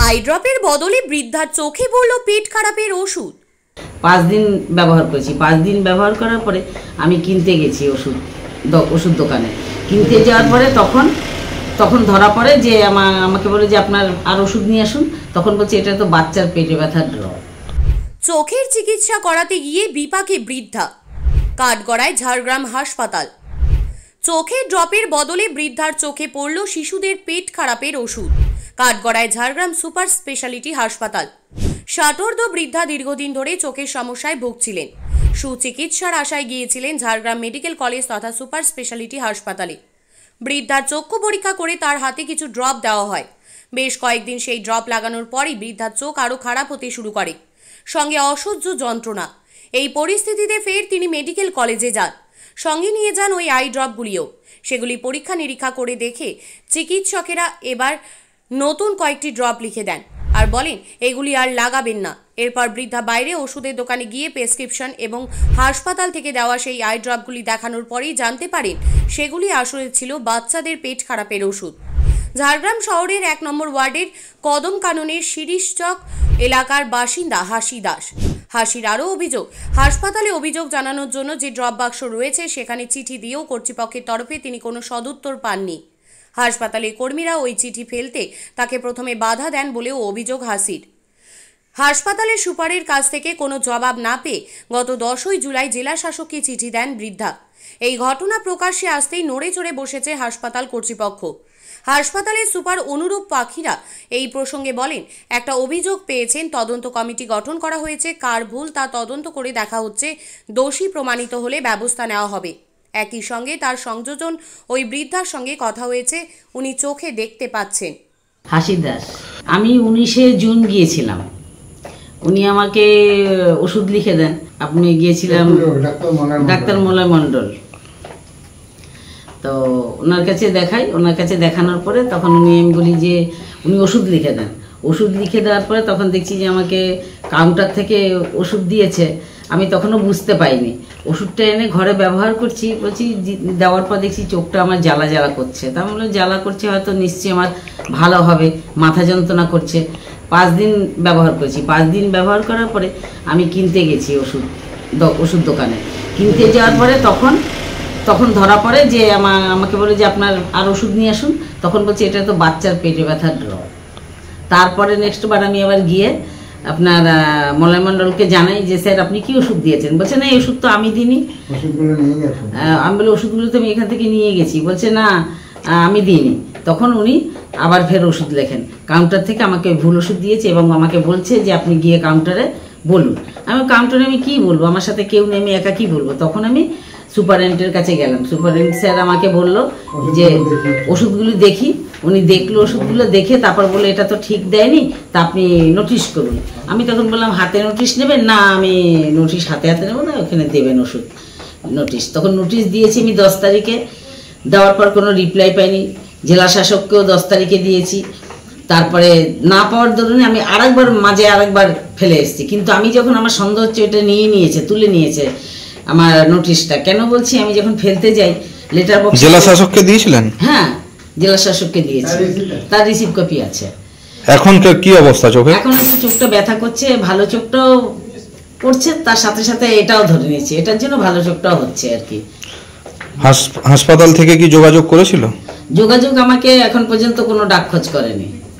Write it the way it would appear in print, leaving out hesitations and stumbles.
I ড্রপের বদলে বৃদ্ধার চোখে পড়ল পেট খারাপের ওষুধ। 5 দিন ব্যবহার করেছি। 5 দিন ব্যবহার করার পরে আমি কিনতে গেছি ওষুধ দোকানে। কিনতে যাওয়ার পরে তখন ধরা পড়ে যে আমাকে বলে যে আপনার আর ওষুধ নিয়ে আসুন। তখন বলছে এটা তো বাচ্চার পেটে ব্যথার ড্রপ। চোখের চিকিৎসা করাতে গিয়ে বিপাকে বৃদ্ধা, কাঠগড়ায় ঝাড়গ্রাম হাসপাতাল। চোখের ড্রপের বদলে বৃদ্ধার চোখে পড়ল শিশুদের পেট খারাপের ওষুধ। কাঠগড়ায় ঝাড়গ্রাম সুপার স্পেশালিটি হাসপাতাল। ষাটোর্ধ্ব বৃদ্ধা দীর্ঘদিন ধরে চোখের সমস্যায় ভুগছিলেন। সুচিকিৎসার আশায় গিয়েছিলেন ঝাড়গ্রাম মেডিকেল কলেজ তথা সুপার স্পেশালিটি হাসপাতালে। বৃদ্ধার চক্ষু পরীক্ষা করে তার হাতে কিছু ড্রপ দেওয়া হয়। বেশ কয়েকদিন সেই ড্রপ লাগানোর পরই বৃদ্ধার চোখ আরও খারাপ হতে শুরু করে, সঙ্গে অসহ্য যন্ত্রণা। এই পরিস্থিতিতে ফের তিনি মেডিকেল কলেজে যান। সঙ্গে নিয়ে যান ওই আই ড্রপগুলিও। সেগুলি পরীক্ষা নিরীক্ষা করে দেখে চিকিৎসকেরা এবার নতুন কয়েকটি ড্রপ লিখে দেন আর বলেন এগুলি আর লাগাবেন না। এরপর বৃদ্ধা বাইরে ওষুধের দোকানে গিয়ে প্রেসক্রিপশন এবং হাসপাতাল থেকে দেওয়া সেই আই ড্রপগুলি দেখানোর পরেই জানতে পারেন সেগুলি আসলে ছিল বাচ্চাদের পেট খারাপের ওষুধ। ঝাড়গ্রাম শহরের 1 নম্বর ওয়ার্ডের কদম কাননের শিরিশচক এলাকার বাসিন্দা হাসি দাস। হাসির আরও অভিযোগ, হাসপাতালে অভিযোগ জানানোর জন্য যে ড্রপ বাক্স রয়েছে সেখানে চিঠি দিয়েও কর্তৃপক্ষের তরফে তিনি কোনো সদুত্তর পাননি। হাসপাতালের কর্মীরা ওই চিঠি ফেলতে তাকে প্রথমে বাধা দেন বলেও অভিযোগ হাসির। হাসপাতালের সুপারের কাছ থেকে কোনো জবাব না পেয়ে গত 10ই জুলাই জেলা শাসককে চিঠি দেন বৃদ্ধা। এই ঘটনা প্রকাশ্যে আসতেই নড়ে চড়ে বসেছে হাসপাতাল কর্তৃপক্ষ। হাসপাতালের সুপার অনুরূপ পাখিরা এই প্রসঙ্গে বলেন, একটা অভিযোগ পেয়েছেন, তদন্ত কমিটি গঠন করা হয়েছে, কার ভুল তা তদন্ত করে দেখা হচ্ছে, দোষী প্রমাণিত হলে ব্যবস্থা নেওয়া হবে। একই সঙ্গে তার সংযোজন ওই বৃদ্ধার সঙ্গে কথা হয়েছে, উনি চোখে দেখতে পাচ্ছেন। হাসি দাস, আমি 19শে জুন গিয়েছিলাম। উনি আমাকে ওষুধ লিখে দেন। আপনি গিয়েছিলাম ডাক্তার মলয় মণ্ডল, তো ওনার কাছে দেখাই। ওনার কাছে দেখানোর পরে তখন আমি বলি যে উনি ওষুধ লিখে দেন। ওষুধ লিখে দেওয়ার পরে তখন দেখছি যে আমাকে কাউন্টার থেকে ওষুধ দিয়েছে। আমি তখনও বুঝতে পাইনি। ওষুধটা এনে ঘরে ব্যবহার করছি, বলছি দেওয়ার পর দেখছি চোখটা আমার জ্বালা জ্বালা করছে। তা বলে জ্বালা করছে, হয়তো নিশ্চয়ই আমার ভালো হবে, মাথা যন্ত্রণা করছে। 5 দিন ব্যবহার করেছি। 5 দিন ব্যবহার করার পরে আমি কিনতে গেছি ওষুধ দোকানে। কিনতে যাওয়ার পরে তখন ধরা পড়ে যে আমাকে বলে যে আপনার আর ওষুধ নিয়ে আসুন। তখন বলছে এটা তো বাচ্চার পেটে ব্যথার ড্রপ। তারপরে নেক্সট বার আমি আবার গিয়ে আপনার মলয় মণ্ডলকে জানাই যে স্যার আপনি কি ওষুধ দিয়েছেন। বলছে না, এই ওষুধ তো আমি দিইনি। আমি বলি ওষুধগুলো তো আমি এখান থেকে নিয়ে গেছি। বলছে না, আমি দিইনি। তখন উনি আবার ফের ওষুধ লেখেন। কাউন্টার থেকে আমাকে ভুল ওষুধ দিয়েছে এবং আমাকে বলছে যে আপনি গিয়ে কাউন্টারে বলুন। কাউন্টারে আমি কি বলবো, আমার সাথে কেউ নেই, আমি একা কি বলবো। তখন আমি সুপারেন্টের কাছে গেলাম। সুপারেন্ট স্যার আমাকে বলল যে ওষুধগুলি দেখি। উনি দেখলো, ওষুধগুলো দেখে তারপর বলে এটা তো ঠিক দেয়নি, তা আপনি নোটিশ করুন। আমি তখন বললাম হাতে নোটিশ নেবেন? না, আমি নোটিশ হাতে নেবো না, ওখানে দেবেন ওষুধ নোটিশ। তখন নোটিশ দিয়েছি আমি 10 তারিখে। দেওয়ার পর কোনো রিপ্লাই পাইনি। জেলা শাসককেও 10 তারিখে দিয়েছি। তারপরে না পাওয়ার দরুন আমি আরেকবার ফেলে এসেছি। কিন্তু আমি যখন আমার সন্দেহ হচ্ছে এটা তুলে নিয়েছে আমার নোটিশটা। কেন বলছি, আমি যখন ফেলতে যাই লেটার বক্স জেলা শাসককে দিয়েছিলেন? হ্যাঁ, জেলা শাসককে দিয়েছি, তার রিসিভ কপি আছে। এখন কি অবস্থা চোখে? এখন একটু চোখটা ব্যথা করছে, ভালো চোখটাও পড়ছে, তার সাথে সাথে এটাও ধরে নিয়েছে, এটার জন্য ভালো চোখটাও হচ্ছে আর কি। হাসপাতাল থেকে কি যোগাযোগ করেছিল? যোগাযোগ আমাকে এখন পর্যন্ত কোনো ডাক খোঁজ করেনি।